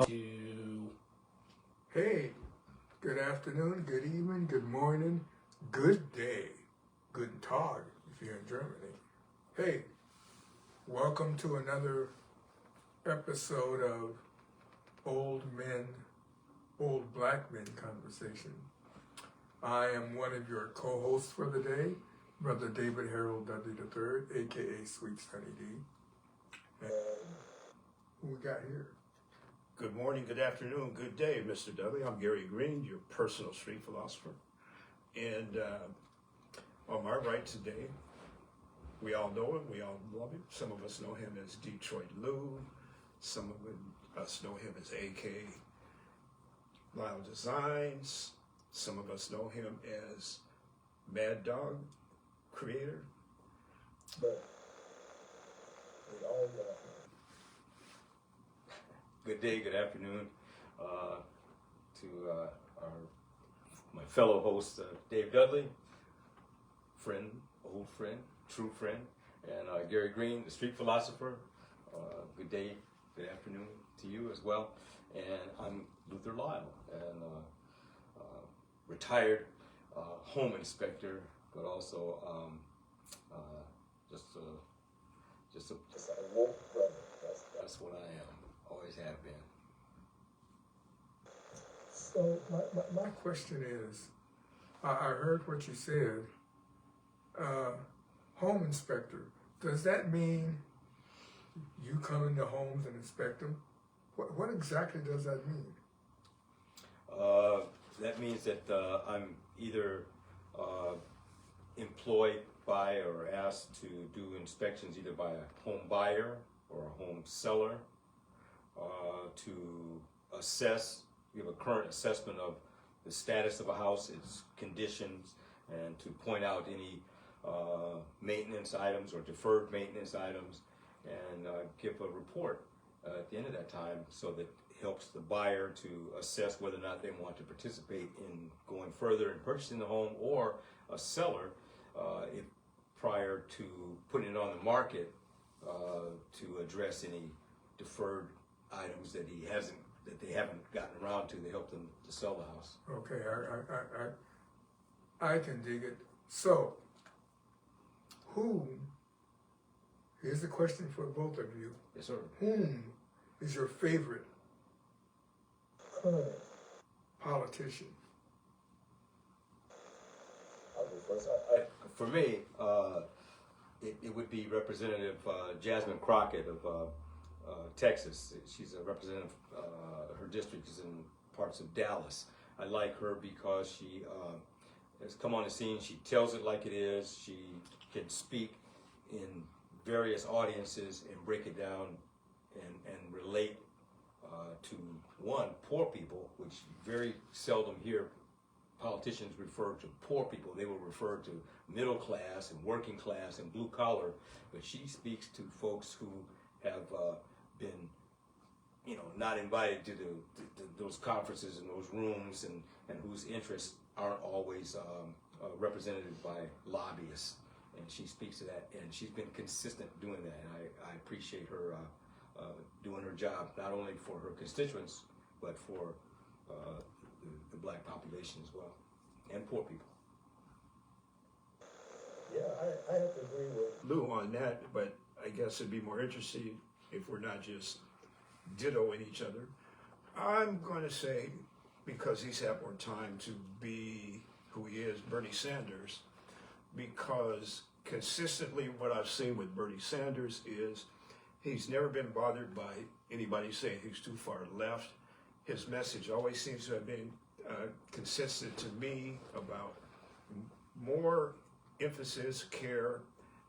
to Hey, good afternoon, good evening, good morning, good day, guten Tag if you're in Germany. Hey, welcome to another episode of Old Men, Old Black Men Conversation. I am one of your co-hosts for the day, Brother David Harold Dudley III, aka Sweet Sunny D. And who we got here? good morning, good afternoon, good day, Mr. Dudley. I'm Gary Green, your personal street philosopher. And on my right today, we all know him, we all love him. Some of us know him as Detroit Lou. Some of us know him as AK Lyle Designs. Some of us know him as Mad Dog Creator. But we all love him. Good day, good afternoon to my fellow host, Dave Dudley, friend, old friend, true friend, and Gary Green, the street philosopher. Good day, good afternoon to you as well. And I'm Luther Lyle, and retired home inspector, but also just a woke brother. That's what I am. Always have been. So my question is, I heard what you said, home inspector. Does that mean you come into homes and inspect them? What exactly does that mean? That means that I'm either employed by or asked to do inspections either by a home buyer or a home seller, to assess, give a current assessment of the status of a house, its conditions, and to point out any maintenance items or deferred maintenance items, and give a report at the end of that time, so that it helps the buyer to assess whether or not they want to participate in going further in purchasing the home, or a seller, if prior to putting it on the market, to address any deferred items that they haven't gotten around to help them to sell the house. Okay, I can dig it. So, here's the question for both of you. Yes, sir. Whom is your favorite current politician? I'll go first. For me, it would be Representative Jasmine Crockett of Texas. She's a representative. Her district is in parts of Dallas. I like her because she has come on the scene. She tells it like it is. She can speak in various audiences and break it down and relate to, one, poor people, which very seldom hear politicians refer to poor people. They will refer to middle class and working class and blue collar, but she speaks to folks who have been, not invited to those conferences and those rooms, and whose interests aren't always represented by lobbyists. And she speaks to that, and she's been consistent doing that. And I appreciate her doing her job, not only for her constituents, but for the black population as well, and poor people. Yeah, I have to agree with Lou on that, but I guess it'd be more interesting if we're not just dittoing each other. I'm going to say, because he's had more time to be who he is, Bernie Sanders, because consistently what I've seen with Bernie Sanders is he's never been bothered by anybody saying he's too far left. His message always seems to have been consistent to me about more emphasis, care,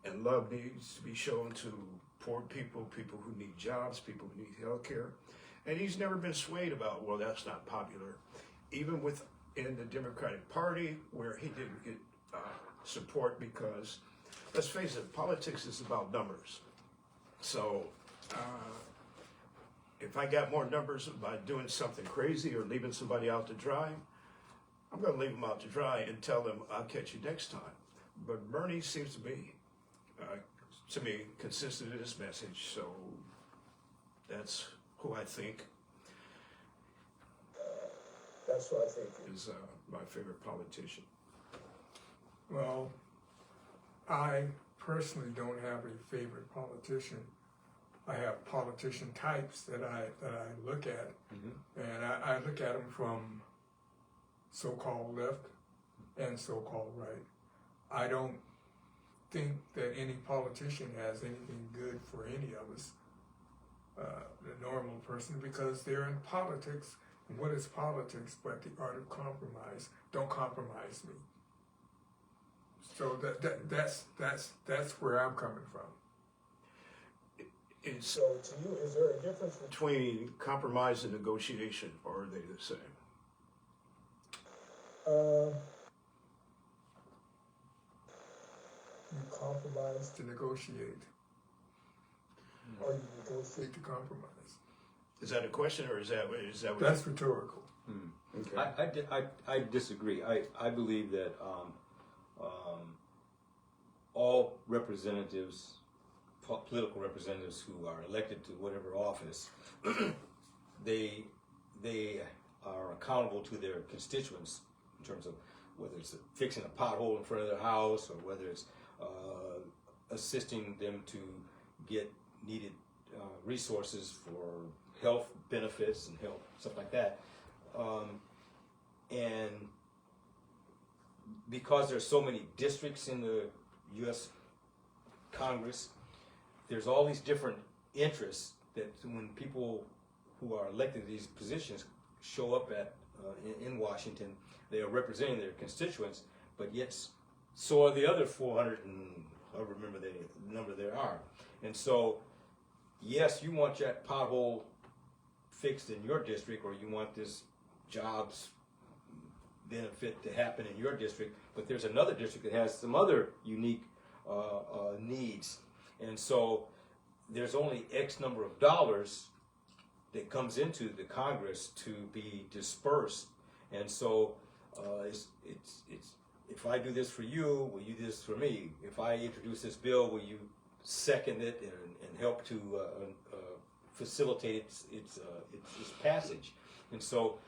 and love needs to be shown to poor people, people who need jobs, people who need health care. And he's never been swayed about, well, that's not popular. Even within the Democratic Party, where he didn't get support because, let's face it, politics is about numbers. So if I got more numbers by doing something crazy or leaving somebody out to dry, I'm going to leave them out to dry and tell them I'll catch you next time. But Bernie seems to be, to me, consistent in his message. So that's who I think. That's what I think is my favorite politician. Well, I personally don't have a favorite politician. I have politician types that I look at, and I look at them from so-called left and so-called right. I don't think that any politician has anything good for any of us, the normal person, because they're in politics. And what is politics but the art of compromise? Don't compromise me. So that's where I'm coming from. So to you, is there a difference between compromise and negotiation, or are they the same? You compromise to negotiate, or you negotiate to compromise. Is that a question, or is that what That's rhetorical. Okay. I disagree. I believe that all representatives, political representatives who are elected to whatever office, they are accountable to their constituents in terms of whether it's fixing a pothole in front of their house or whether it's assisting them to get needed resources for health benefits and health stuff like that. And because there's so many districts in the U.S. Congress, there's all these different interests that when people who are elected to these positions show up at in Washington, they are representing their constituents, but yet so are the other 400 and I remember the number there are. And so, yes, you want that pothole fixed in your district, or you want this jobs benefit to happen in your district, but there's another district that has some other unique needs. And so there's only X number of dollars that comes into the Congress to be dispersed. And so it's if I do this for you, will you do this for me? If I introduce this bill, will you second it and help to facilitate its passage? And so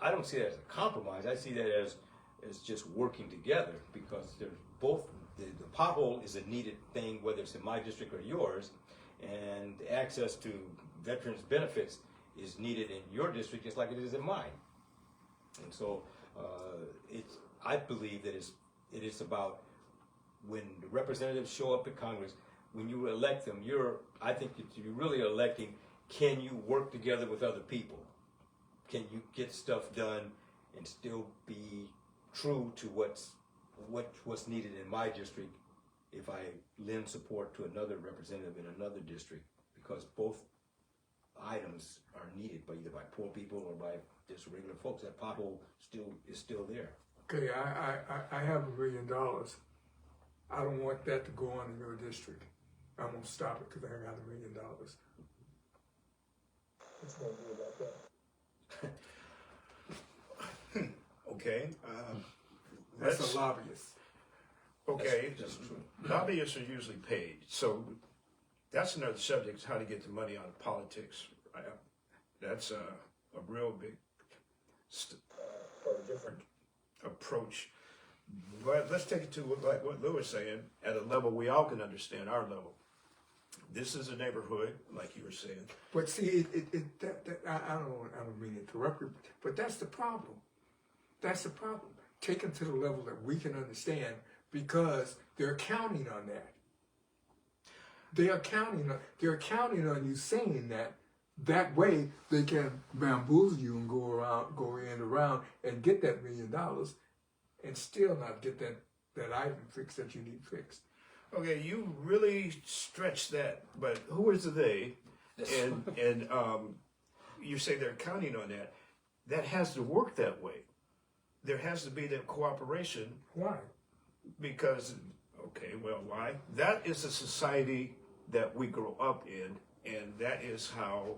I don't see that as a compromise. I see that as just working together, because there's both. The pothole is a needed thing, whether it's in my district or yours, and access to veterans benefits is needed in your district just like it is in mine. And so I believe that it is about when the representatives show up in Congress, when you elect them, I think that you're really electing, can you work together with other people? Can you get stuff done and still be true to what's needed in my district if I lend support to another representative in another district, because both items are needed either by poor people or by just regular folks. That pothole is still there. Okay, I have $1 million. I don't want that to go on in your district. I'm gonna stop it because I got $1 million. What you gonna do about that? Okay. That's a lobbyist. Okay. That's true. Lobbyists are usually paid, so that's another subject: is how to get the money out of politics. That's a real big or a different approach. But let's take it to like what Lou was saying, at a level we all can understand, our level. This is a neighborhood, like you were saying. But see, I don't mean to interrupt you, but that's the problem. That's the problem. Taken to the level that we can understand, because they're counting on that. They're counting on you saying that. That way they can bamboozle you and go around and get that $1 million and still not get that item fixed that you need fixed. Okay, you really stretch that, but who is the they? And you say they're counting on that. That has to work that way. There has to be that cooperation. Why? Because, okay, well, why? That is a society that we grow up in, and that is how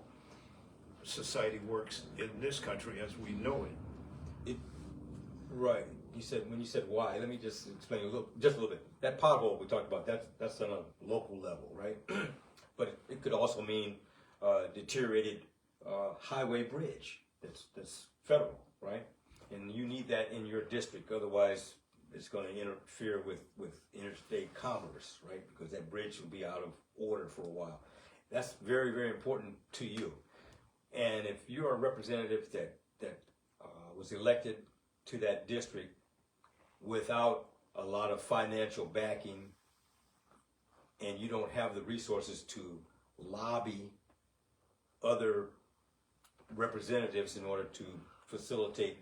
society works in this country as we know it. Right. When you said why, let me just explain a little bit. That pothole we talked about, that's on a local level, right? But it could also mean deteriorated highway bridge. That's federal, right? And you need that in your district, otherwise it's going to interfere with interstate commerce, right? Because that bridge will be out of order for a while. That's very, very important to you. And if you're a representative that was elected to that district without a lot of financial backing, and you don't have the resources to lobby other representatives in order to facilitate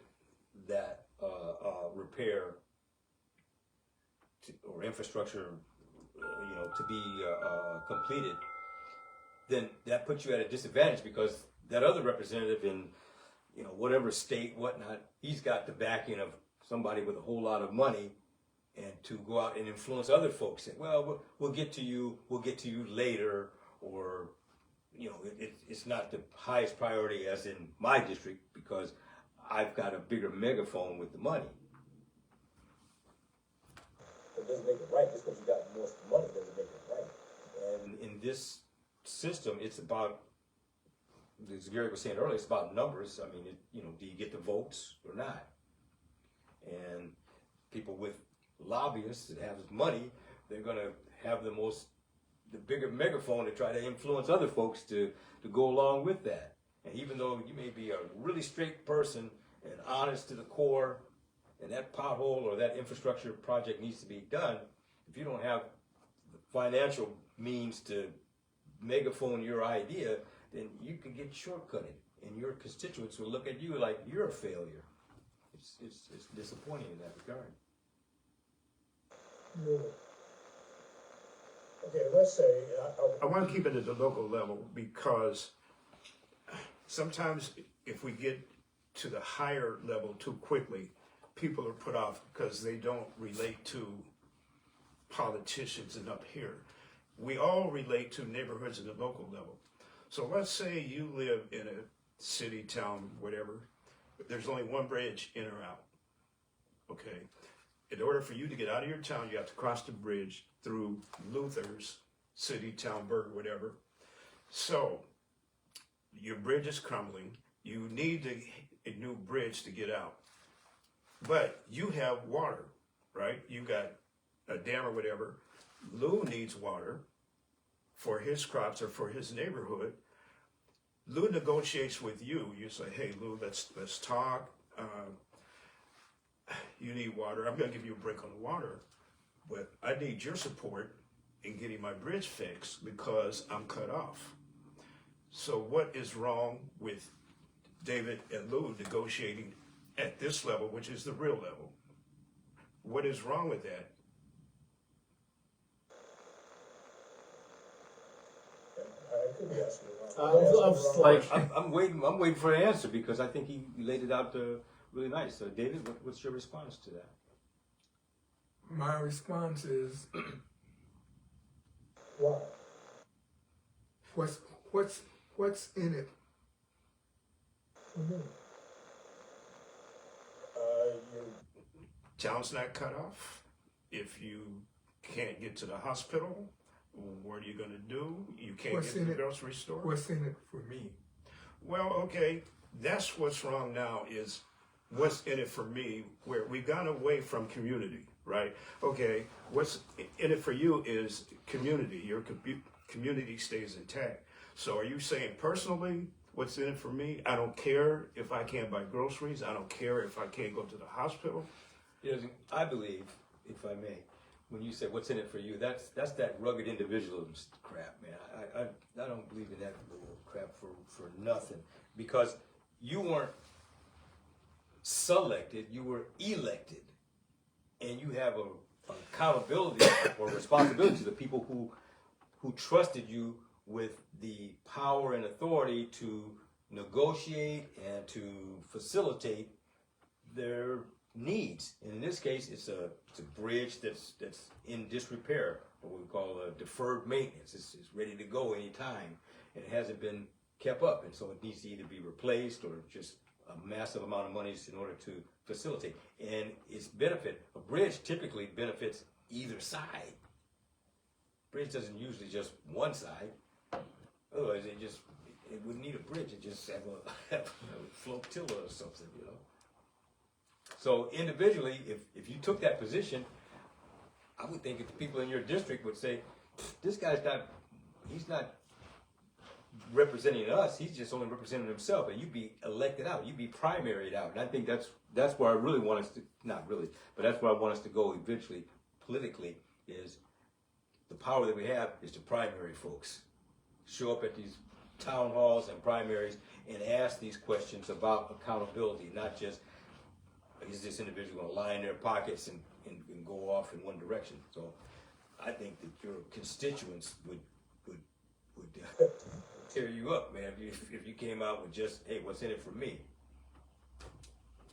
that repair or infrastructure, to be completed, then that puts you at a disadvantage, because that other representative in, whatever state, whatnot, he's got the backing of somebody with a whole lot of money, and to go out and influence other folks. Say, well, we'll get to you later, or, it's not the highest priority as in my district because I've got a bigger megaphone with the money. It doesn't make it right. Just because you got more money doesn't make it right. And in this system, it's about, as Gary was saying earlier, it's about numbers. I mean, do you get the votes or not? And people with lobbyists that have money, they're going to have the bigger megaphone to try to influence other folks to go along with that. And even though you may be a really straight person and honest to the core, and that pothole or that infrastructure project needs to be done, if you don't have the financial means to megaphone your idea, then you can get shortcutted, and your constituents will look at you like you're a failure. It's disappointing in that regard. Yeah. Okay, let's say I want to keep it at the local level, because sometimes if we get to the higher level too quickly, people are put off because they don't relate to politicians and up here. We all relate to neighborhoods at the local level. So let's say you live in a city, town, whatever, but there's only one bridge in or out. Okay. In order for you to get out of your town, you have to cross the bridge through Luther's city, town, burg, whatever. So your bridge is crumbling. You need a new bridge to get out. But you have water, right? You got a dam or whatever. Lou needs water for his crops or for his neighborhood. Lou negotiates with you. You say, hey, Lou, let's talk. You need water. I'm going to give you a break on the water, but I need your support in getting my bridge fixed because I'm cut off. So what is wrong with David and Lou negotiating at this level, which is the real level? What is wrong with that? I could be asking you. I'm waiting for an answer, because I think he laid it out really nice. So, David, what's your response to that? My response is, Why? what's in it? Mm-hmm. Town's not cut off. If you can't get to the hospital, what are you going to do? You can't get to the grocery store. What's in it for me? Well, okay, that's what's wrong now, is what's in it for me, where we've gone away from community, right? Okay, what's in it for you is community. Your community stays intact. So are you saying personally, what's in it for me? I don't care if I can't buy groceries. I don't care if I can't go to the hospital. I believe, if I may, when you say what's in it for you, that's that rugged individualism crap, man. I don't believe in that little crap for nothing, because you weren't selected, you were elected, and you have a accountability or responsibility to the people who trusted you with the power and authority to negotiate and to facilitate their needs. And in this case, it's a bridge that's in disrepair, or what we call a deferred maintenance. It's ready to go anytime, and it hasn't been kept up, and so it needs to either be replaced or just a massive amount of money in order to facilitate. And its benefit, a bridge typically benefits either side. Bridge doesn't usually just one side. Otherwise, it wouldn't need a bridge. It just have a flotilla or something, So individually, if you took that position, I would think if the people in your district would say, this guy's he's not representing us, he's just only representing himself, and you'd be elected out, you'd be primaried out. And I think that's where I really want us to, not really, but that's where I want us to go eventually, politically, is the power that we have is to primary folks. Show up at these town halls and primaries and ask these questions about accountability, not just, is this individual going to line their pockets and go off in one direction. So I think that your constituents would tear you up, man, if you came out with just, hey, what's in it for me?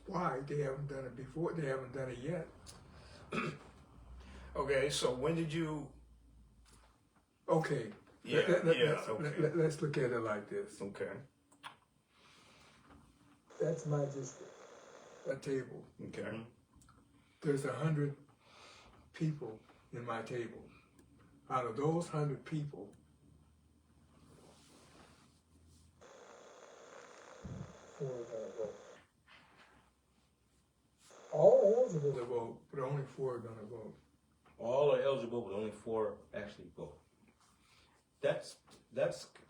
Why? They haven't done it before. They haven't done it yet. Okay, so when did you? Okay. Yeah, okay. Let's look at it like this. Okay. That's my district. A table. Okay. There's 100 people in my table. Out of those 100 people, 4 are gonna vote. All are eligible to vote, but only 4 are gonna vote. All are eligible, but only 4 actually vote. That's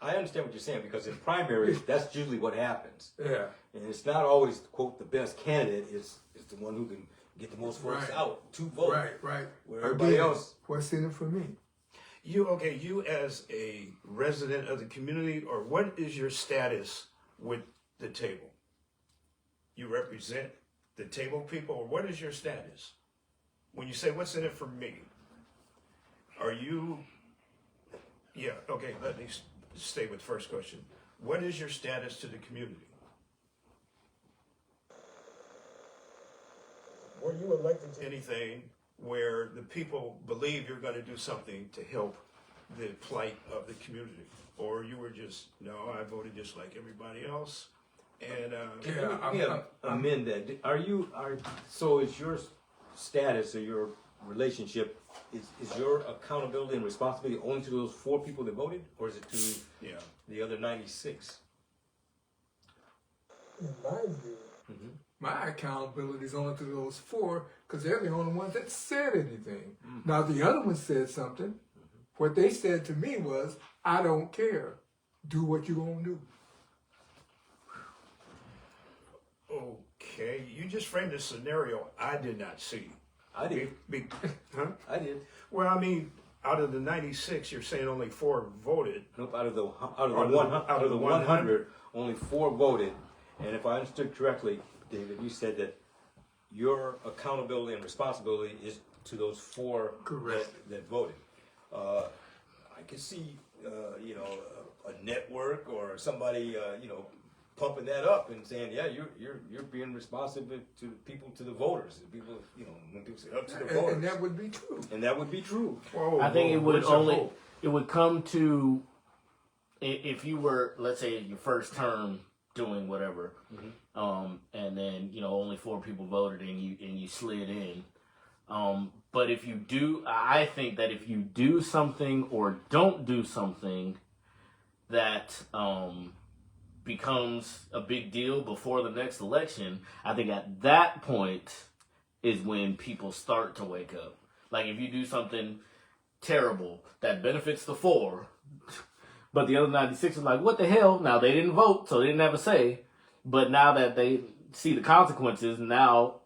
I understand what you're saying, because in primaries, that's usually what happens. Yeah. And it's not always, quote, the best candidate is the one who can get the most votes Right. out to vote. Right. Where everybody else. What's in it for me? You as a resident of the community, or what is your status with the table? You represent the table people, or what is your status? When you say, what's in it for me? Are you, yeah, okay, let me stay with the first question. What is your status to the community? Were you elected to anything where the people believe you're going to do something to help the plight of the community? Or you were just, no, I voted just like everybody else, and Let me amend that. So is your status or your relationship, is your accountability and responsibility only to those 4 people that voted, or is it to the other 96? In my view, my accountability is only to those 4 because they're the only ones that said anything. Now, the other one said something. What they said to me was, I don't care. Do what you gonna do. okay, you just framed a scenario I did not see. I did. Huh? I did. Well, I mean, out of the 96, you're saying only 4 voted. Nope. Out of the Out of the 100, only 4 voted. And if I understood correctly, David, you said that your accountability and responsibility is to those 4 Correct. that voted. I could see, a network or somebody, pumping that up and saying, yeah, you're being responsive to people, to the voters. People, when people say up to the voters, And that would be true. and that would be true. Whoa, I think whoa, it would where's the only hope? it would come to if you were, let's say, your first term doing whatever, and then only 4 people voted and you slid in. But if you do, I think that if you do something or don't do something that becomes a big deal before the next election, I think at that point is when people start to wake up. Like if you do something terrible that benefits the 4, but the other 96 is like, what the hell? Now they didn't vote, so they didn't have a say. But now that they see the consequences, now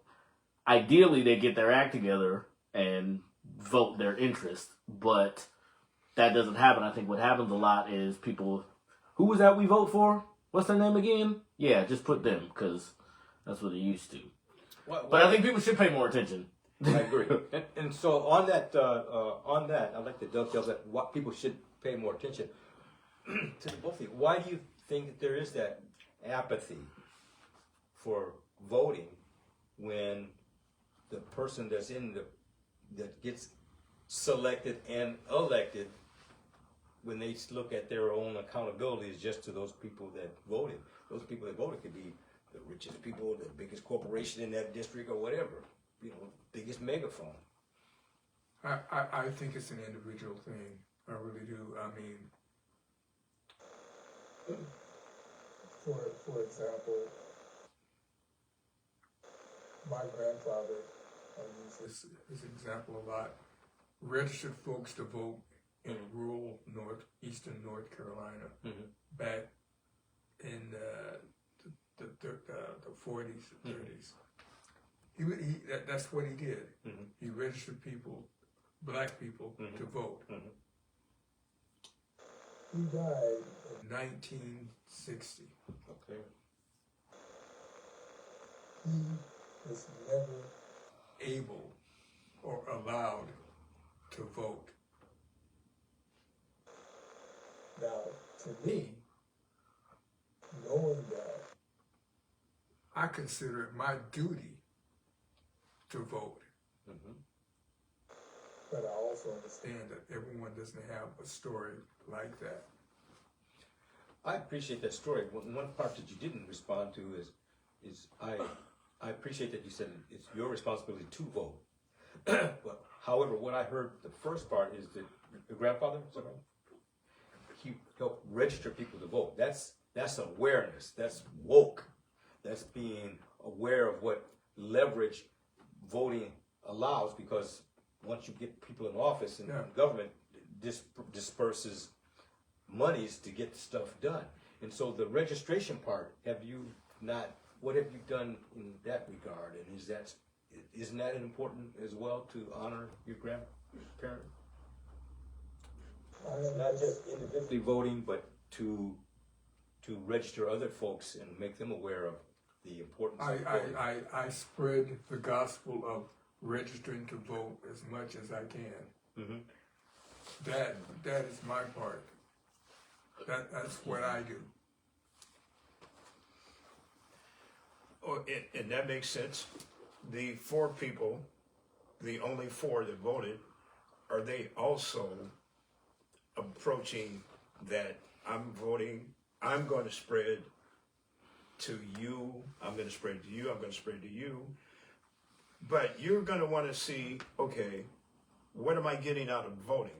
ideally they get their act together and vote their interest. But that doesn't happen. I think what happens a lot is people, who was that we vote for? What's their name again? Yeah, just put them, because that's what they used to. But I think people should pay more attention. I agree. And so on that, I'd like to dovetail that what people should pay more attention to the both of you. Why do you think that there is that apathy for voting when the person that gets selected and elected, when they look at their own accountability, is just to those people that voted? Those people that voted could be the richest people, the biggest corporation in that district, or whatever. Biggest megaphone. I think it's an individual thing. I really do. I mean, for example, My grandfather, I use this example a lot, registered folks to vote in rural eastern North Carolina back in the 40s and 30s. That's what he did. He registered black people, to vote. He died in 1960. Okay. He was never able or allowed to vote. Now, to me, knowing that, I consider it my duty to vote. But I also understand that everyone doesn't have a story like that. I appreciate that story. One part that you didn't respond to is I appreciate that you said it's your responsibility to vote. But however, what I heard the first part is that your grandfather, is that right? He helped register people to vote. That's awareness. That's woke. That's being aware of what leverage voting allows, because once you get people in office and government disperses monies to get stuff done. And so the registration part, what have you done in that regard? And isn't that important as well to honor your grandparent? Not just individually Voting, but to register other folks and make them aware of the importance of voting. I spread the gospel of registering to vote as much as I can. That is my part. That's what I do. Oh, and that makes sense. The 4 people, the only 4 that voted, are they also approaching that I'm voting, I'm going to spread to you, I'm going to spread to you, I'm going to spread to you. But you're going to want to see, okay, what am I getting out of voting?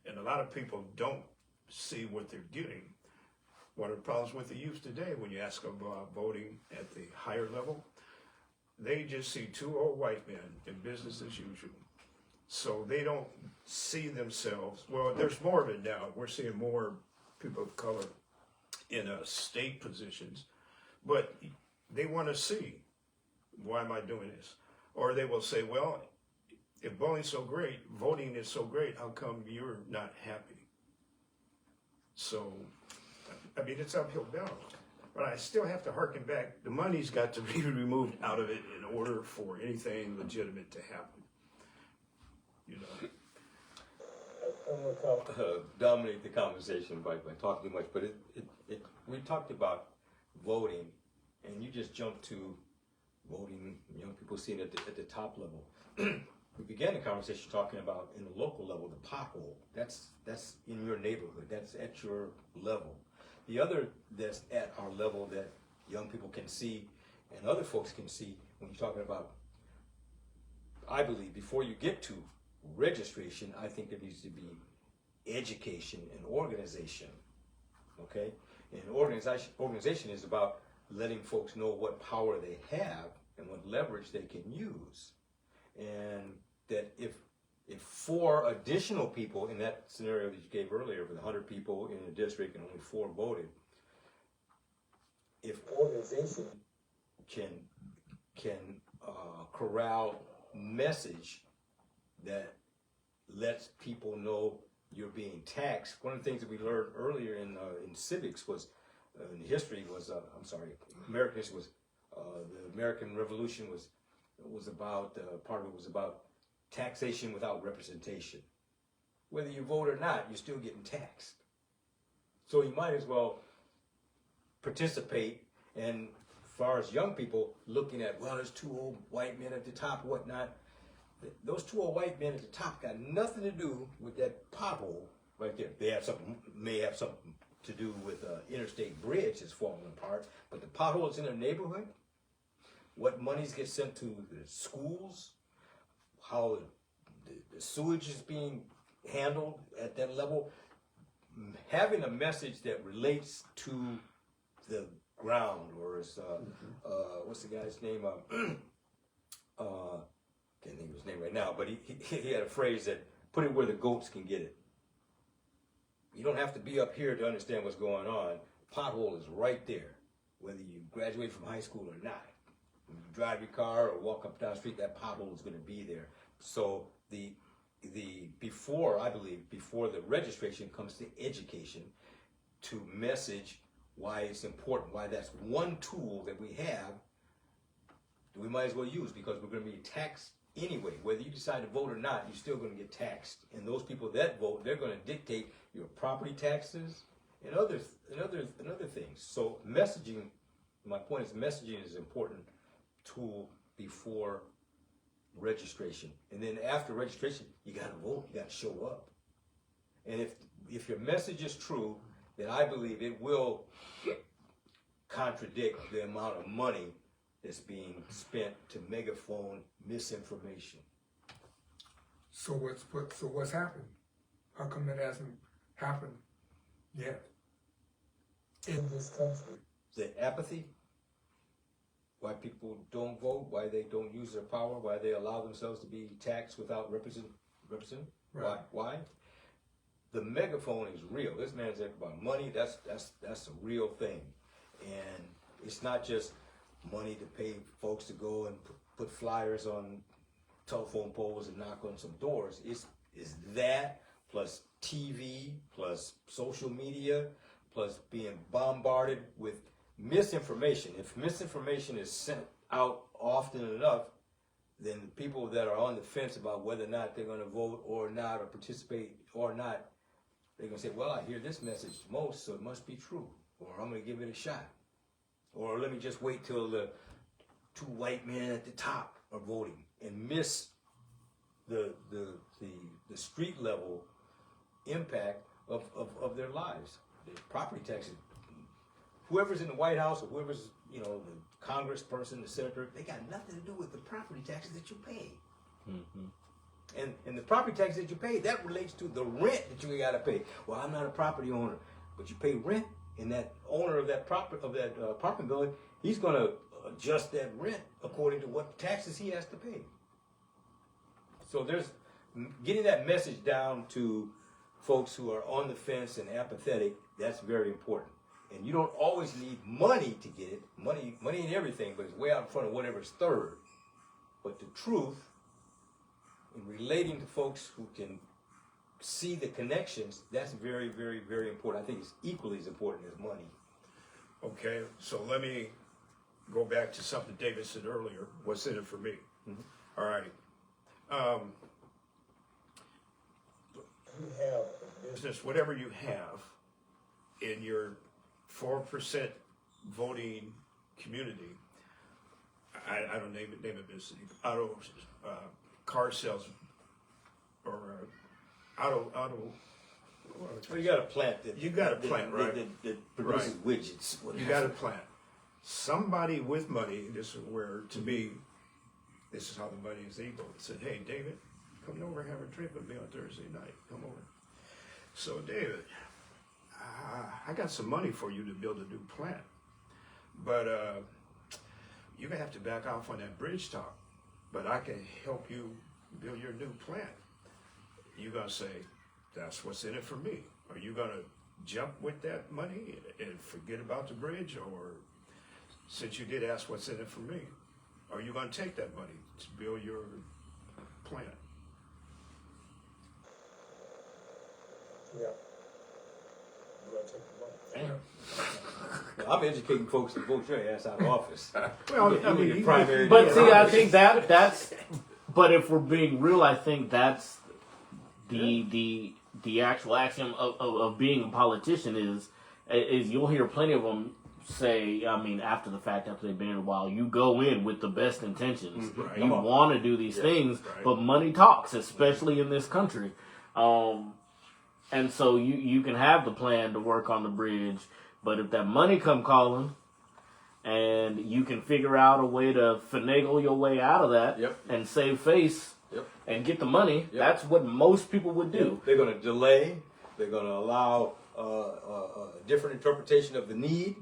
And a lot of people don't see what they're getting. One of the problems with the youth today, when you ask them about voting at the higher level, they just see 2 old white men in business as usual. So they don't see themselves, well, there's more of it now. We're seeing more people of color in state positions, but they want to see, why am I doing this? Or they will say, well, if voting's so great, voting is so great, how come you're not happy? So, I mean, it's uphill battle. But I still have to harken back, the money's got to be removed out of it in order for anything legitimate to happen. You know? I'm gonna Dominate the conversation by talking too much, but we talked about voting, and you just jumped to voting, young people seeing it at the top level. We began the conversation talking about in the local level, the pothole. That's in your neighborhood. That's at your level. The other that's at our level that young people can see and other folks can see when you're talking about, I believe, before you get to registration, I think there needs to be education and organization. Okay? And organization is about letting folks know what power they have and what leverage they can use. And that if 4 additional people in that scenario that you gave earlier, with 100 people in a district and only 4 voted, if organization can corral message that lets people know you're being taxed. One of the things that we learned earlier in civics was, in history was, American history was, the American Revolution was about, part of it was about taxation without representation. Whether you vote or not, you're still getting taxed. So you might as well participate. And as far as young people looking at, well, there's 2 old white men at the top, whatnot. Those 2 old white men at the top got nothing to do with that pothole right there. They have may have something to do with interstate bridge that's falling apart, but the potholes in their neighborhood, what monies get sent to the schools, how the sewage is being handled at that level, having a message that relates to the ground, or as what's the guy's name? can't think of his name right now, but he had a phrase that put it where the goats can get it. You don't have to be up here to understand what's going on. Pothole is right there, whether you graduate from high school or not. When you drive your car or walk up down the street, that pothole is going to be there. So before the registration comes to education, to message why it's important, why that's one tool that we have, we might as well use, because we're going to be taxed anyway. Whether you decide to vote or not, you're still going to get taxed. And those people that vote, they're going to dictate your property taxes and other things. So messaging, my point is messaging is an important tool before registration. And then after registration, you got to vote, you got to show up. And if your message is true, then I believe it will contradict the amount of money that's being spent to megaphone misinformation. So what's happened? How come that hasn't happened yet in this country? The apathy, why people don't vote, why they don't use their power, why they allow themselves to be taxed without represent. Right. Why? The megaphone is real. This man's about money. That's a real thing, and it's not just money to pay folks to go and put flyers on telephone poles and knock on some doors. It's that plus TV plus social media plus being bombarded with misinformation. If misinformation is sent out often enough, then the people that are on the fence about whether or not they're going to vote or not, or participate or not, they're going to say, well, I hear this message most, so it must be true, or I'm going to give it a shot. Or let me just wait till the two white men at the top are voting, and miss the street level impact of their lives. The property taxes. Whoever's in the White House or whoever's, the congressperson, the senator, they got nothing to do with the property taxes that you pay. Mm-hmm. And the property taxes that you pay, that relates to the rent that you got to pay. Well, I'm not a property owner, but you pay rent. And that owner of that apartment building, he's going to adjust that rent according to what taxes he has to pay. So there's getting that message down to folks who are on the fence and apathetic. That's very important. And you don't always need money to get it. Money ain't everything, but it's way out in front of whatever's third. But the truth, in relating to folks who can see the connections, that's very, very, very important. I think it's equally as important as money. Okay, so let me go back to something David said earlier. What's in it for me? Mm-hmm. All right. You have a Business, whatever you have in your 4% voting community, I don't name it business, auto car sales or auto. Well, you got a plant right? that produces widgets. You got a plant. Somebody with money. This is where, to me, this is how the money is equal. Said, "Hey, David, come over and have a drink with me on Thursday night. Come over." So, David, I got some money for you to build a new plant, but you're gonna have to back off on that bridge talk. But I can help you build your new plant. You're gonna say, that's what's in it for me. Are you gonna jump with that money and forget about the bridge? Or, since you did ask what's in it for me, are you gonna take that money to build your plant? Yeah. You're going to take the money. I'm educating folks to vote your ass out of office. Well, I mean, your primary. But see, I think that's. But if we're being real, I think that's the actual axiom of being a politician is you'll hear plenty of them say, I mean, after the fact, after they've been in a while, you go in with the best intentions. Right. You want to do these things, right. but money talks, especially in this country. And so you can have the plan to work on the bridge, but if that money come calling, and you can figure out a way to finagle your way out of that and save face and get the money, that's what most people would do. They're going to delay. They're going to allow a different interpretation of the need.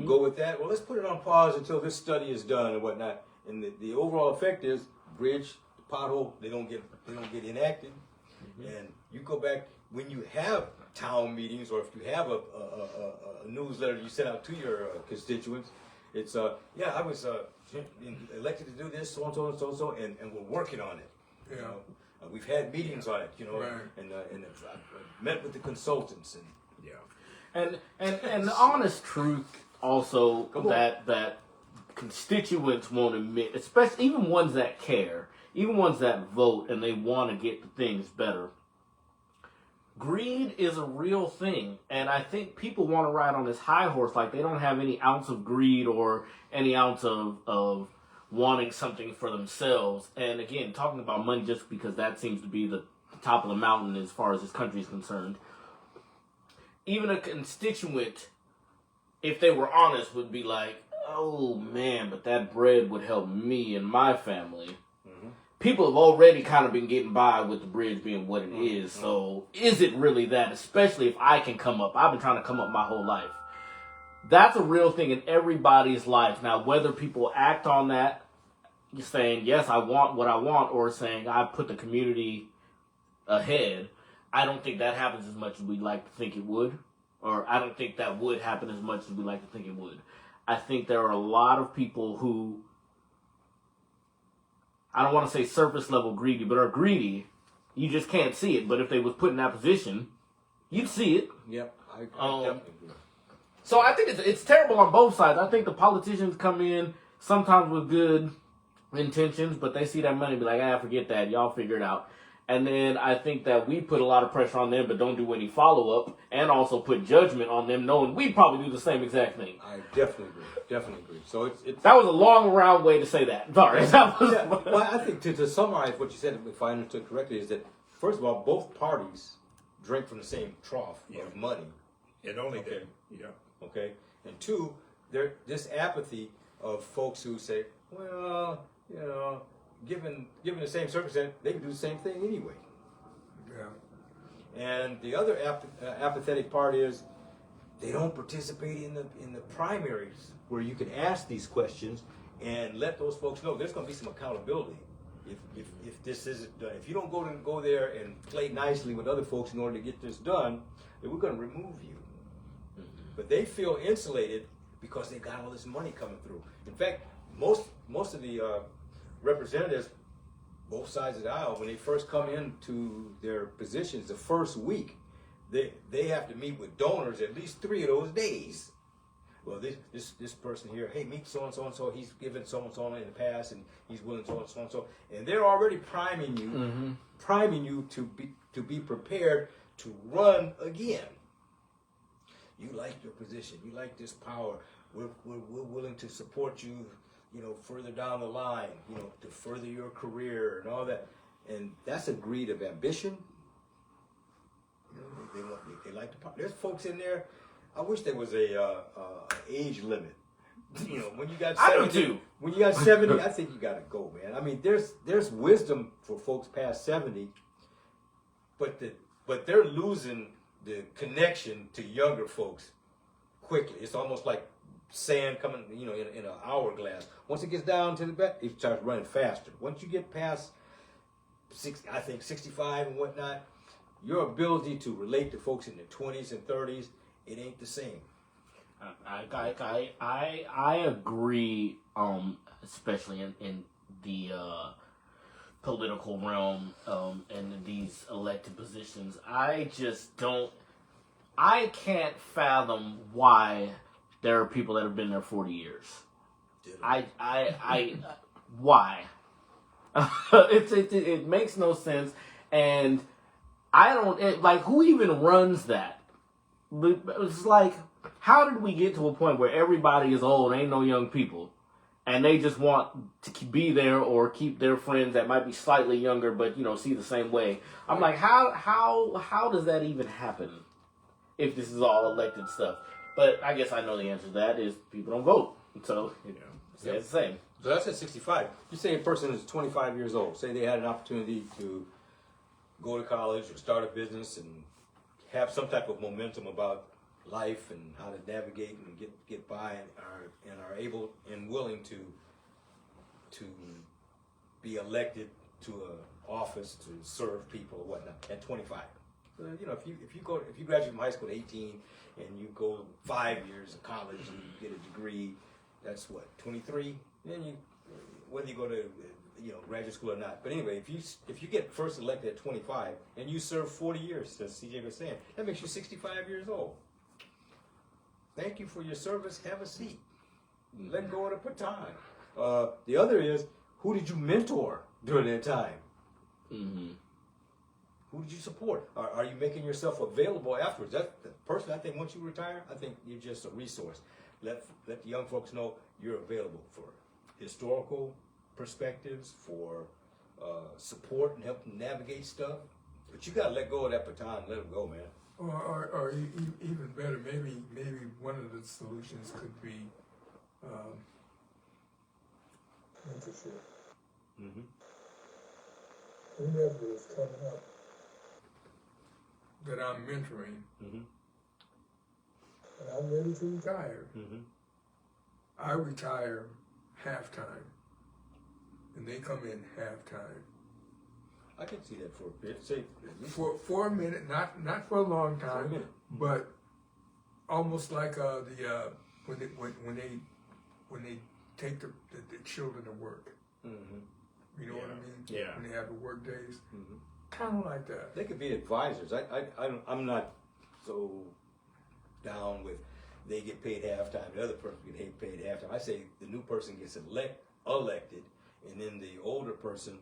Go with that. Well, let's put it on pause until this study is done and whatnot. And the overall effect is bridge, the pothole, they don't get enacted. And you go back when you have town meetings, or if you have a newsletter you send out to your constituents. It's yeah, I was elected to do this, so and so and so and so, and we're working on it. Yeah. You know? We've had meetings on it, you know, Right. and I've met with the consultants, and Yeah. And the honest truth also Come on. that constituents won't admit, especially even ones that care, even ones that vote and they want to get things better. Greed is a real thing, and I think people want to ride on this high horse like they don't have any ounce of greed or any ounce of wanting something for themselves. And again, talking about money just because that seems to be the top of the mountain as far as this country is concerned. Even a constituent, if they were honest, would be like, oh man, but that bread would help me and my family. People have already kind of been getting by with the bridge being what it is. So is it really that? Especially if I can come up. I've been trying to come up my whole life. That's a real thing in everybody's life. Now, whether people act on that, saying, yes, I want what I want, or saying, I put the community ahead, I don't think that happens as much as we'd like to think it would. Or I don't think that would happen as much as we'd like to think it would. I think there are a lot of people who, I don't want to say surface level greedy, but are greedy. You just can't see it. But if they was put in that position, you'd see it. yep, I definitely agree. So I think it's terrible on both sides. I think the politicians come in sometimes with good intentions, but they see that money and be like, forget that. Y'all figure it out. And then I think that we put a lot of pressure on them, but don't do any follow-up, and also put judgment on them, knowing we probably do the same exact thing. I definitely agree. So it's That was a long, round way to say that. Sorry. That was, yeah, well, I think to summarize what you said, if I understood correctly, is that first of all, both parties drink from the same trough of money. And only Okay. then. Yeah. Okay, and two, there this apathy of folks who say, well, you know, given the same circumstance, they can do the same thing anyway. Yeah. And the other apathetic part is they don't participate in the primaries where you can ask these questions and let those folks know there's going to be some accountability. If this isn't done, if you don't go there and play nicely with other folks in order to get this done, then we're going to remove you. But they feel insulated because they got all this money coming through. In fact, most of the representatives, both sides of the aisle, when they first come into their positions, the first week, they have to meet with donors at least 3 of those days. Well, this person here, hey, meet so and so, he's given so and so in the past, and he's willing so and so, and they're already priming you to be prepared to run again. You like your position, you like this power. We're willing to support you, you know, further down the line, you know, to further your career and all that. And that's a greed of ambition. You know, they like the power. There's folks in there. I wish there was a age limit. You know, when you got 70, I do too. When you got 70, I think you got to go, man. I mean, there's wisdom for folks past 70, but they're losing the connection to younger folks quickly. It's almost like sand coming, you know, in an hourglass. Once it gets down to the back, it starts running faster. Once you get past 65 and whatnot, your ability to relate to folks in their 20s and 30s, it ain't the same. I agree, especially in the political realm and in these elected positions. I can't fathom why there are people that have been there 40 years. Why? It makes no sense, and I don't like who even runs that. It's like, how did we get to a point where everybody is old, ain't no young people, and they just want to be there or keep their friends that might be slightly younger but, you know, see the same way? I'm like, how does that even happen if this is all elected stuff? But I guess I know the answer to that is people don't vote. So, you know, it's the same. So that's at 65. You say a person is 25 years old. Say they had an opportunity to go to college or start a business and have some type of momentum about life and how to navigate and get by, and are able and willing to be elected to an office to serve people or whatnot at 25. You know, if you graduate from high school at 18 and you go 5 years of college and you get a degree, that's what, 23. Then you, whether you go to graduate school or not. But anyway, if you get first elected at 25 and you serve 40 years, as CJ was saying, that makes you 65 years old. Thank you for your service. Have a seat. Let go of the baton. The other is, who did you mentor during that time? Mm-hmm. Who did you support? Are you making yourself available afterwards? Personally, I think once you retire, I think you're just a resource. Let the young folks know you're available for historical perspectives, for support and help them navigate stuff. But you got to let go of that baton and let them go, man. Or even better, maybe one of the solutions could be mentorship. Mm-hmm. Whomever is coming up that I'm mentoring, Mm-hmm. and I'm ready to retire, Mm-hmm. I retire halftime, and they come in halftime. I can see that for a bit. Say For a minute, not for a long For a time, minute. but almost like when they take the children to work. Mm-hmm. You know what I mean? Yeah. When they have the work days, Mm-hmm. kind of like that. They could be advisors. I'm not so down with they get paid halftime, the other person get paid halftime. I say the new person gets elected, and then the older person,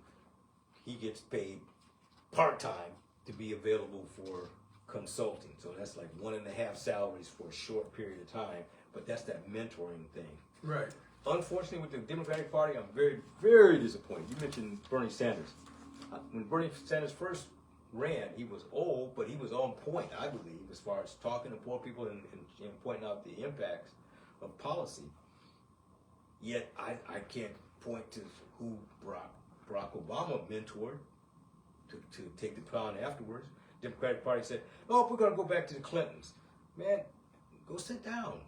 he gets paid part-time to be available for consulting. So that's like 1.5 salaries for a short period of time, but that's that mentoring thing. Right. Unfortunately, with the Democratic Party, I'm very, very disappointed. You mentioned Bernie Sanders. When Bernie Sanders first ran, he was old, but he was on point, I believe, as far as talking to poor people and pointing out the impacts of policy. Yet, I can't point to who Barack Obama mentored to take the baton afterwards. Democratic Party said, "Oh, we're going to go back to the Clintons." Man, go sit down.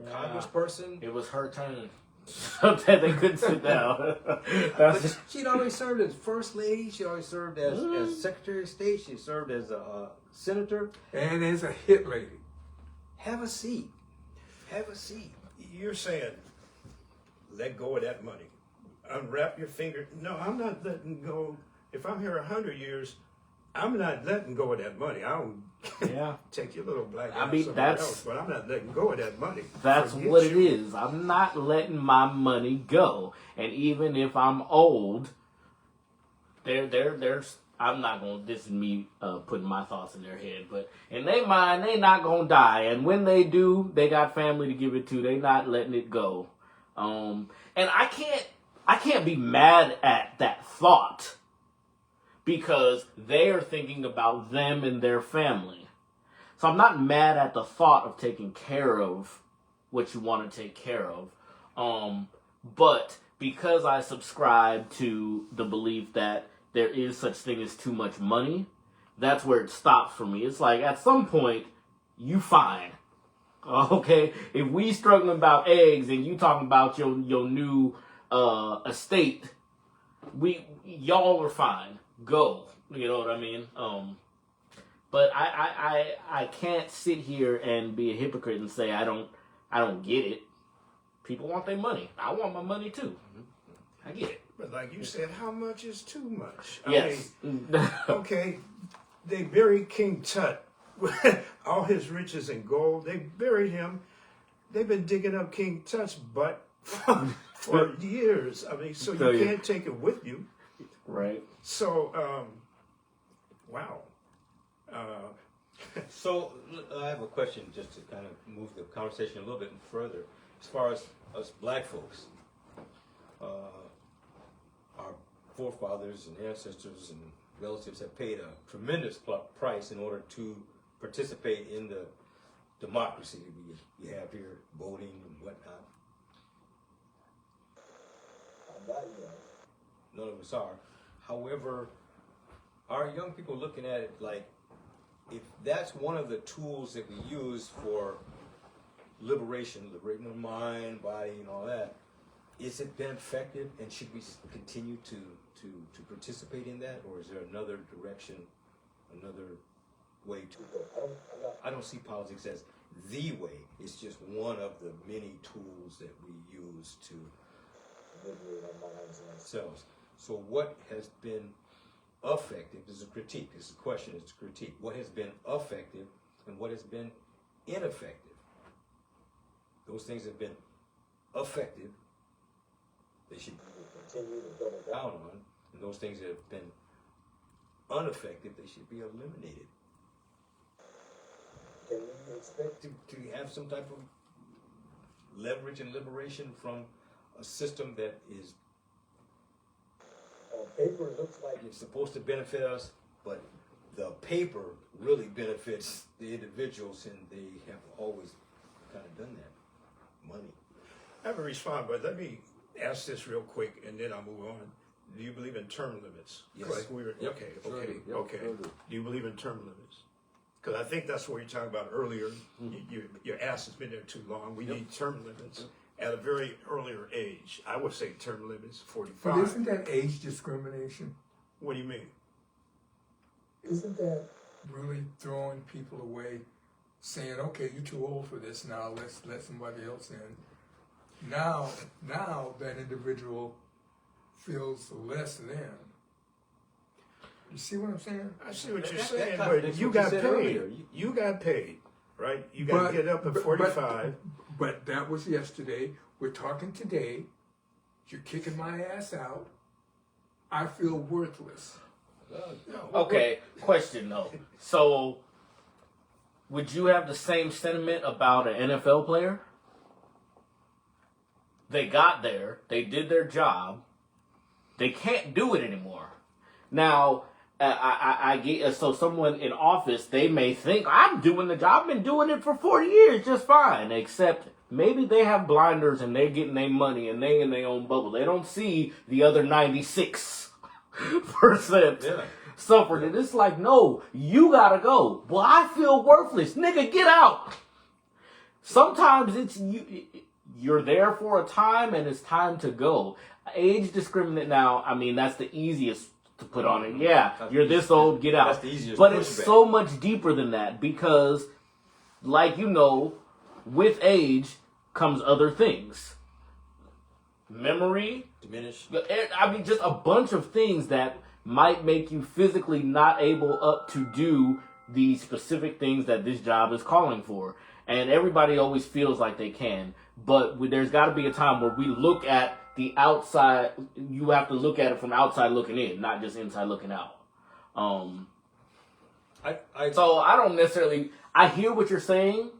Congressperson. It was her turn. That they couldn't sit down. But she'd always served as first lady. She always served as secretary of state. She served as a senator. And as a hit lady. Have a seat. Have a seat. You're saying, let go of that money. Unwrap your finger. No, I'm not letting go. If I'm here 100 years, I'm not letting go of that money. I'll Yeah. take your little black I ass mean, somewhere that's- else, but I'm not letting go of that money. That's Forget what it you. is. I'm not letting my money go. And even if I'm old, there's I'm not gonna, this is me putting my thoughts in their head, but in their mind, they not gonna die. And when they do, they got family to give it to. They not letting it go. And I can't be mad at that thought because they are thinking about them and their family. So I'm not mad at the thought of taking care of what you want to take care of. But because I subscribe to the belief that there is such thing as too much money, that's where it stops for me. It's like at some point, you fine. Okay? If we struggling about eggs and you talking about your new estate, y'all are fine. Go. You know what I mean? But I can't sit here and be a hypocrite and say I don't get it. People want their money. I want my money too. I get it. But like you said, how much is too much? I Yes. mean, okay, they buried King Tut with all his riches and gold. They buried him. They've been digging up King Tut's butt for years. I mean, so you can't take it with you. Right. So, wow. So I have a question just to kind of move the conversation a little bit further. As far as us black folks, our forefathers and ancestors and relatives have paid a tremendous price in order to participate in the democracy we have here, voting and whatnot. I'm not young. None of us are. However, our young people looking at it like, if that's one of the tools that we use for liberating the mind, body, and all that, is it been effective, and should we continue to participate in that, or is there another direction, another way to? I don't see politics as the way. It's just one of the many tools that we use to Liberate our minds and ourselves. So what has been effective? This is a critique. This is a question. It's a critique. What has been effective and what has been ineffective? Those things have been effective. They should continue to double down. down on, and those things that have been ineffective, they should be eliminated. Can we expect To have some type of leverage and liberation from a system that is on paper it looks like it's supposed to benefit us, but the paper really benefits the individuals, and they have always kind of done that. Money. I haven't responded, but let me ask this real quick, and then I'll move on. Do you believe in term limits? Yes. Like we were, Yep. okay, Sure okay, do. Yep, okay. sure do. Do you believe in term limits? Because I think that's what you're talking about earlier. Your ass has been there too long. We need term limits at a very earlier age. I would say term limits 45. But isn't that age discrimination? What do you mean? isn't that Really throwing people away, saying, okay, you're too old for this now, let's let somebody else in. Now that individual feels less than. You see what I'm saying? I see what you're That saying, but contradicts you what you got said paid. earlier. You got paid, right? You got to get up at 45. But that was yesterday. We're talking today. You're kicking my ass out. I feel worthless. Okay, question though. So, would you have the same sentiment about an NFL player? They got there, they did their job, they can't do it anymore. Now, I get so someone in office, they may think I'm doing the job, I've been doing it for 40 years just fine, except maybe they have blinders and they're getting their money and they in their own bubble. They don't see the other 96% Yeah. suffered. And it's like, no, you gotta go. Well, I feel worthless. Nigga, get out. Sometimes it's you're there for a time and it's time to go. Age discriminate now, I mean, that's the easiest to put on it. Yeah, you're this old, get out. That's the easiest But it's pushback. so much deeper than that because, like you know, with age comes other things. Memory, Diminish. I mean, just a bunch of things that might make you physically not able up to do the specific things that this job is calling for. And everybody always feels like they can. But there's got to be a time where we look at the outside. You have to look at it from outside looking in, not just inside looking out. So I don't necessarily. I hear what you're saying.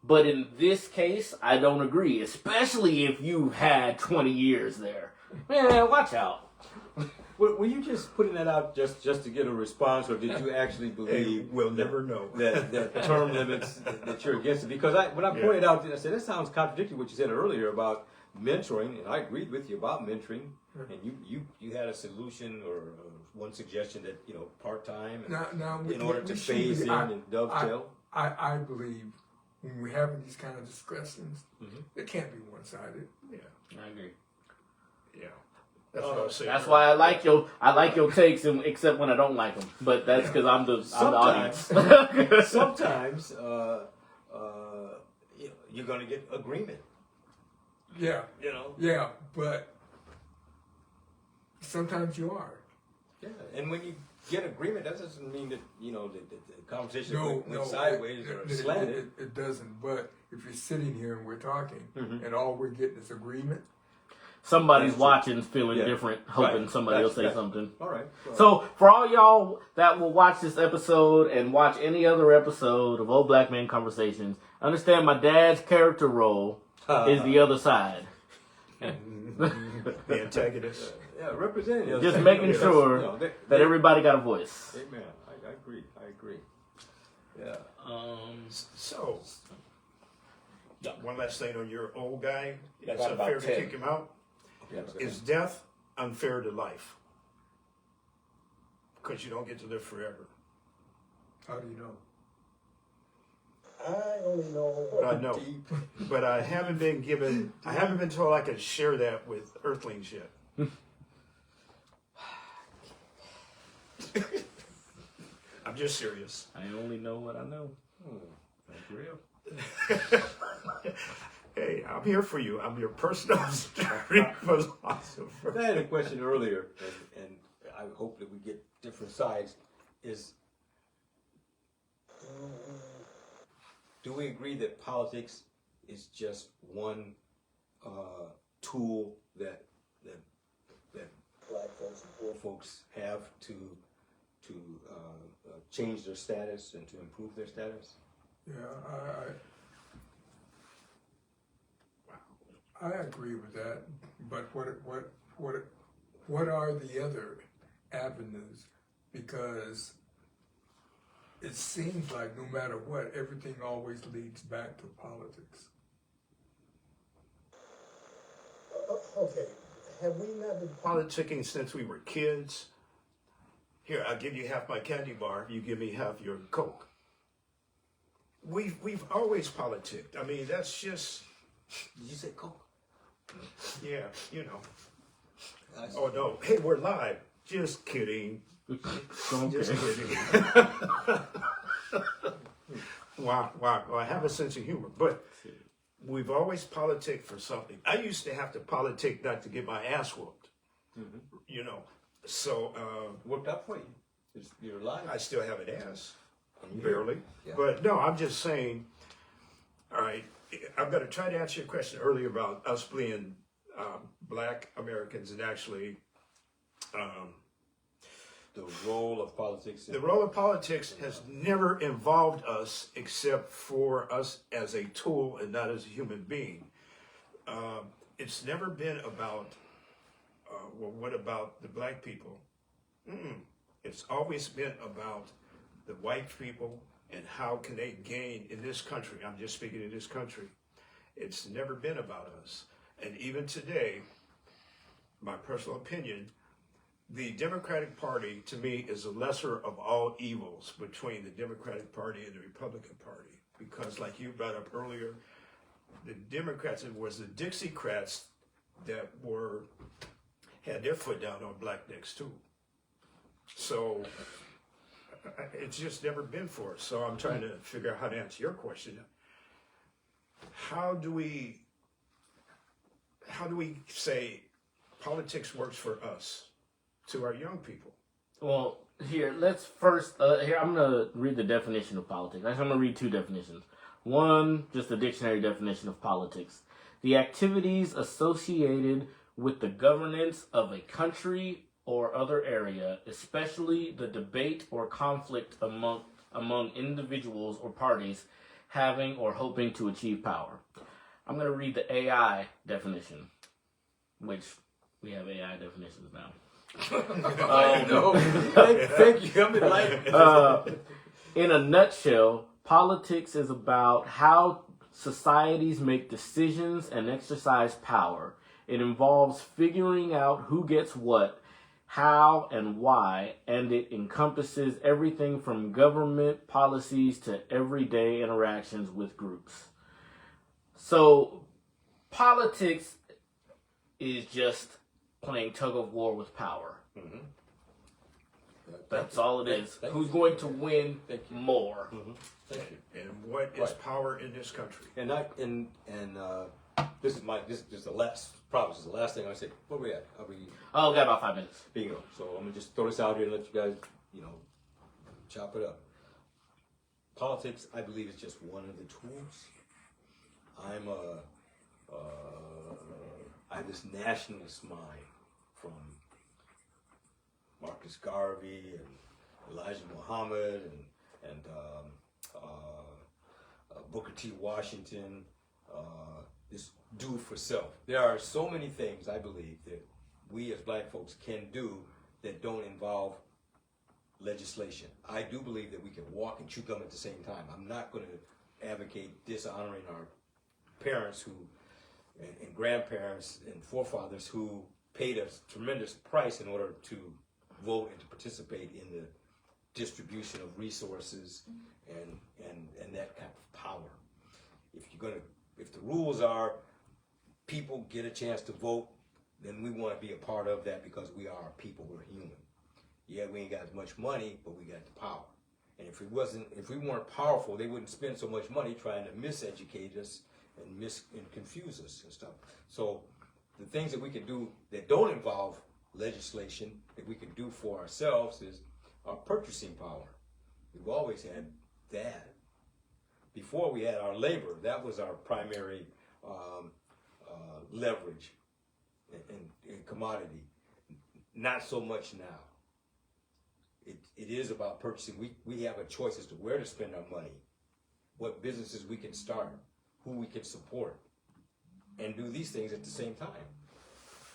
But in this case, I don't agree, especially if you've had 20 years there. Man, watch out. Were you just putting that out just to get a response, or did you actually Hey, believe we'll never know. that term limits, that you're against it? Because when I pointed out, I said, that sounds contradictory what you said earlier about mentoring, and I agreed with you about mentoring, and you had a solution or one suggestion that, part-time in order to phase in and dovetail. I believe when we're having these kind of discussions, it can't be one-sided. Yeah, I agree. yeah. That's what I was saying. That's why I like your takes, except when I don't like them. But that's because I'm the audience. Sometimes you're going to get agreement. Yeah, yeah, but sometimes you are. Yeah, and when you get agreement, that doesn't mean that the conversation No, went sideways or slanted. It doesn't. But if you're sitting here and we're talking, and all we're getting is agreement, Somebody's watching, feeling Yeah. different, hoping Right. somebody will That's say right. something. All right. So, for all y'all that will watch this episode and watch any other episode of Old Black Men Conversations, understand my dad's character role is the other side. The antagonist. yeah, representing the other Just side. making That's- sure they- that everybody got a voice. Amen. I agree. Yeah. So, one last thing on your old guy. Yeah, It's got about unfair to 10. kick him out. Yeah. Is death unfair to life? Because you don't get to live forever. how do you know? I only know. I know, but I haven't been told I can share that with Earthlings yet. I'm just serious. I only know what I know. That's real. Hey, I'm here for you. I'm your personal street philosopher. I had a question earlier, and I hope that we get different sides. Is do we agree that politics is just one tool that Black folks and poor folks have to change their status and to improve their status? Yeah, I agree with that. But what are the other avenues? Because it seems like no matter what, everything always leads back to politics. Okay, have we not been Politicking since we were kids. Here, I'll give you half my candy bar. You give me half your Coke. We've always politicked. I mean, that's just, Did you say Coke? yeah, you know. Oh no, hey, we're live. Just kidding. Just kidding. Wow. Well, I have a sense of humor, but we've always politicked for something. I used to have to politic not to get my ass whooped. You know, so Worked out for you. You're alive. I still have an ass, barely. Yeah. But no, I'm just saying. All right, I'm going to try to answer your question earlier about us being Black Americans and actually. The role of politics. The role of politics has never involved us except for us as a tool and not as a human being. It's never been about, well, what about the black people? It's always been about the white people and how can they gain in this country. I'm just speaking in this country. It's never been about us. And even today, my personal opinion, the Democratic Party, to me, is the lesser of all evils between the Democratic Party and the Republican Party. Because, like you brought up earlier, the Democrats, it was the Dixiecrats that had their foot down on black necks, too. So, it's just never been for us. So, I'm trying to figure out how to answer your question. How do we say politics works for us? To our young people. Well, here, let's first, here, I'm going to read the definition of politics. Actually, I'm going to read two definitions. One, just the dictionary definition of politics. The activities associated with the governance of a country or other area, especially the debate or conflict among individuals or parties having or hoping to achieve power. I'm going to read the AI definition, which we have AI definitions now. No. Thank you. I'm enlightened. In a nutshell, politics is about how societies make decisions and exercise power. It involves figuring out who gets what, how, and why, and it encompasses everything from government policies to everyday interactions with groups. So, politics is just playing tug of war with power. That's all it is. Who's going to win more? Thank you. And what is power in this country? And this is the last. Probably this is the last thing I say. Where we at? Are we? Oh, we got about 5 minutes. Bingo. So I'm gonna just throw this out here and let you guys, chop it up. Politics, I believe, is just one of the tools. I have this nationalist mind from Marcus Garvey and Elijah Muhammad and Booker T. Washington, this do for self. There are so many things I believe that we as black folks can do that don't involve legislation. I do believe that we can walk and chew gum at the same time. I'm not going to advocate dishonoring our parents and grandparents and forefathers who paid a tremendous price in order to vote and to participate in the distribution of resources and that kind of power. If the rules are people get a chance to vote, then we want to be a part of that because we are people, we're human. Yeah, we ain't got as much money, but we got the power. And if we weren't powerful, they wouldn't spend so much money trying to miseducate us and confuse us and stuff. So the things that we can do that don't involve legislation that we can do for ourselves is our purchasing power. We've always had that. Before we had our labor, that was our primary leverage in commodity. Not so much now. It is about purchasing. We have a choice as to where to spend our money, what businesses we can start, who we can support, and do these things at the same time.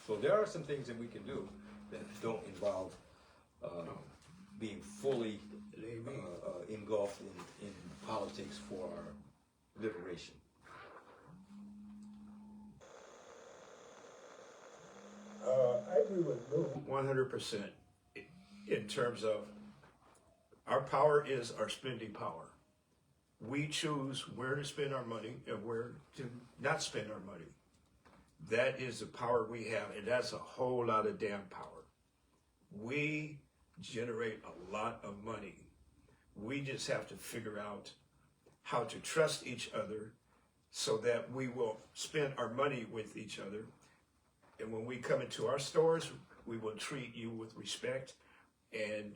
So there are some things that we can do that don't involve being fully engulfed in politics for our liberation. I agree with Lou. 100%. In terms of our power is our spending power. We choose where to spend our money and where to not spend our money. That is the power we have, and that's a whole lot of damn power. We generate a lot of money. We just have to figure out how to trust each other so that we will spend our money with each other. And when we come into our stores, we will treat you with respect. And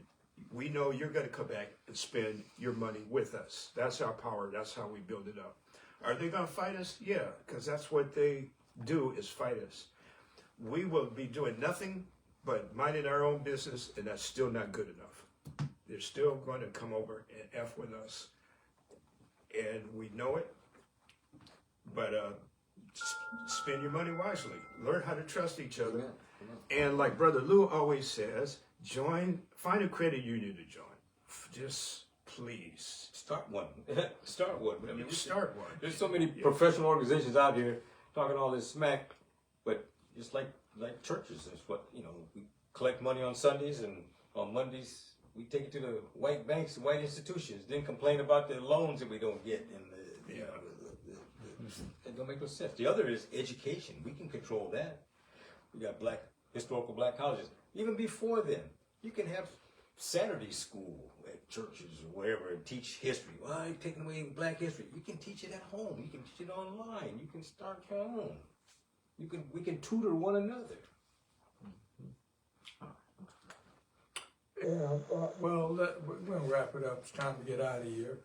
we know you're going to come back and spend your money with us. That's our power. That's how we build it up. Are they going to fight us? Yeah, because that's what they do, is fight us. We will be doing nothing but minding our own business, and that's still not good enough. They're still going to come over and F with us, and we know it. But spend your money wisely. Learn how to trust each other. And like Brother Lou always says, find a credit union to join. Just please. Start one. Start one. I mean, Start one. There's so many professional organizations out here talking all this smack, but just like churches, it's what, we collect money on Sundays, and on Mondays we take it to the white banks and white institutions, then complain about the loans that we don't get, and it don't make no sense. The other is education. We can control that. We got historical black colleges. Even before then, you can have Saturday school at churches or wherever and teach history. Well, you're taking away black history. You can teach it at home. You can teach it online. You can start your own. We can tutor one another. Yeah, well, we're going to wrap it up. It's time to get out of here.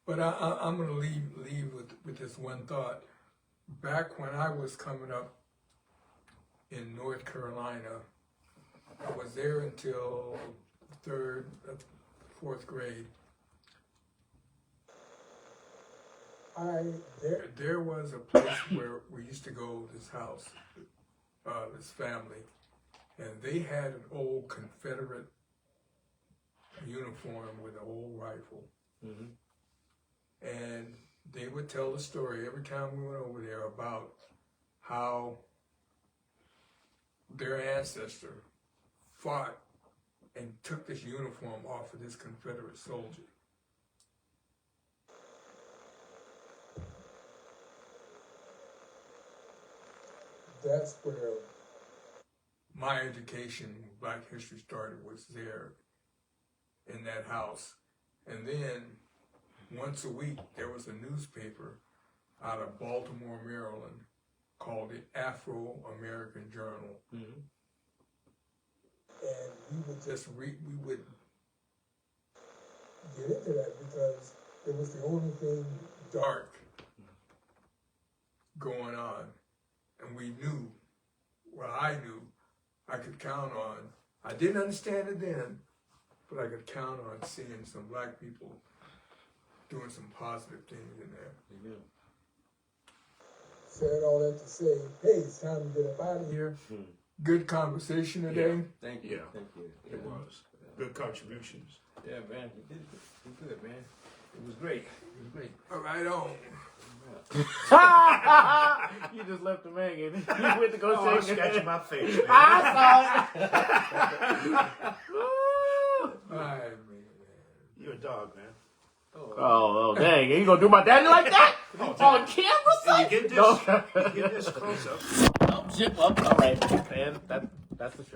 But I'm going to leave with this one thought. Back when I was coming up in North Carolina, I was there until fourth grade. There was a place where we used to go, this house, this family, and they had an old Confederate uniform with an old rifle. Mm-hmm. And they would tell the story every time we went over there about how their ancestor fought and took this uniform off of this Confederate soldier. That's where my education, Black history, started, was there in that house. And then once a week, there was a newspaper out of Baltimore, Maryland, called the Afro-American Journal. Mm-hmm. And we would just we would get into that because it was the only thing dark going on. And we knew, I knew, I could count on, I didn't understand it then, but I could count on seeing some black people doing some positive things in there. Amen. Said all that to say, hey, it's time to get up out of here. Hmm. Good conversation today. Thank you. Yeah. Thank you. It was. Good contributions. Yeah, man. You did good, man. It was great. It was great. All right, on. You just left him hanging. You went to go Oh, I'm shake scratching it. my face, man. I saw it. All right, man. You're a dog, man. Oh, dang. You gonna do my daddy like that? On camera, son? You get this, No. you get this close up. Oh, shit. Well, all right. And that's the show.